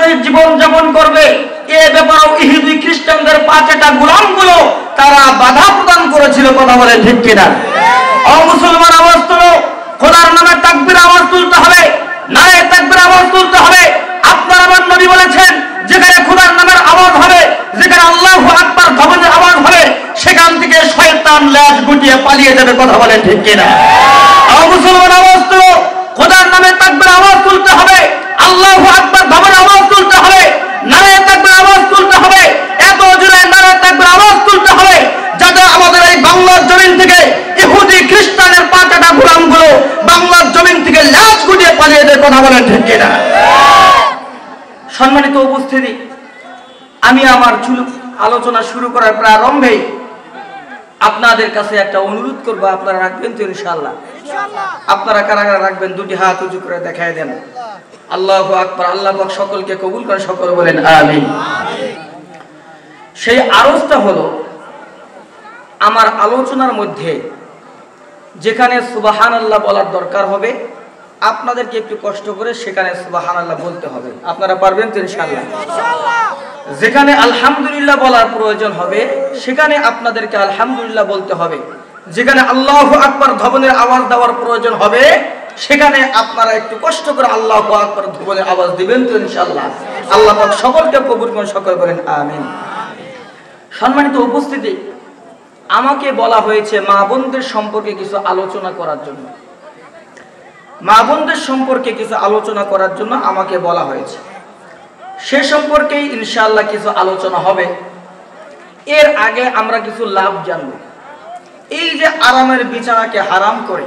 সহিত জীবন যাপন করবে, এ ব্যাপারেও ইহুদি খ্রিস্টানদের পাঁচটা গোলামগুলো তারা বাধা প্রদান করেছিল। কথা বলে ঠিক কিনা? ও মুসলমান, আওয়াজ তুলো, খোদার নামে তাকবীর আওয়াজ তুলতে হবে, নারে তাকবীর আওয়াজ তুলতে হবে। আপনার আমার নবী বলেছেন, যেখানে খোদার নামের আওয়াজ হবে, যেখানে আল্লাহু আকবার ধ্বনির আওয়াজ হবে, সেখান থেকে শয়তান লেজ গুটিয়ে পালিয়ে যাবে। কথা বলে ঠিক কিনা? ও মুসলমান, আওয়াজ তুলো, খোদার নামে তাকবীর আওয়াজ তুলতে হবে, আল্লাহু আকবার ধ্বনির আওয়াজ তুলতে হবে, নারে তাকবীর আওয়াজ তুলতে হবে, এত জোরে নারে তাকবীর আওয়াজ তুলতে হবে যাতে আমাদের এই বাংলার জমিন থেকে ইহুদি খ্রিস্টানের পাঁচটা গোলামগুলো বাংলার জমিন থেকে লেজ গুটিয়ে পালিয়ে যায়। কথা বলেন ঠিক কিনা? সম্মানিত উপস্থিতি, আমি আমার আলোচনা শুরু করার প্রারম্ভে আপনাদের কাছে একটা অনুরোধ করব, আপনারা রাখবেন তো ইনশাআল্লাহ? আপনারা কারা কারা রাখবেন? দুটি হাত উঁচু করে দেখায় দেন। আল্লাহু আকবার। আল্লাহ পাক সকলকে কবুল করে, সকল বলেন আমিন। সেই আরজটা হলো, আমার আলোচনার মধ্যে যেখানে সুবহানাল্লাহ বলার দরকার হবে, আপনাদেরকে একটু কষ্ট করে সেখানে সুবহানাল্লাহ বলতে হবে। আপনারা পারবেন তো ইনশাআল্লাহ? যেখানে আলহামদুলিল্লাহ বলার প্রয়োজন হবে, সেখানে আপনাদেরকে আলহামদুলিল্লাহ বলতে হবে। যেখানে আল্লাহু আকবার ধ্বনির আওয়াজ দেওয়ার প্রয়োজন হবে, সেখানে আপনারা একটু কষ্ট করে আল্লাহু আকবার ধ্বনির আওয়াজ দিবেন তো ইনশাআল্লাহ? আল্লাহ পাক সকলকে কবুল করুন, সকল বলেন আমিন। সম্মানিত উপস্থিতি, আমাকে বলা হয়েছে মা বোনদের সম্পর্কে কিছু আলোচনা করার জন্য। মা বোনদের সম্পর্কে কিছু আলোচনা করার জন্য আমাকে বলা হয়েছে। সে সম্পর্কেই ইনশাআল্লাহ কিছু আলোচনা হবে। এর আগে আমরা কিছু লাভ জানব। এই যে আরামের বিছানাকে হারাম করে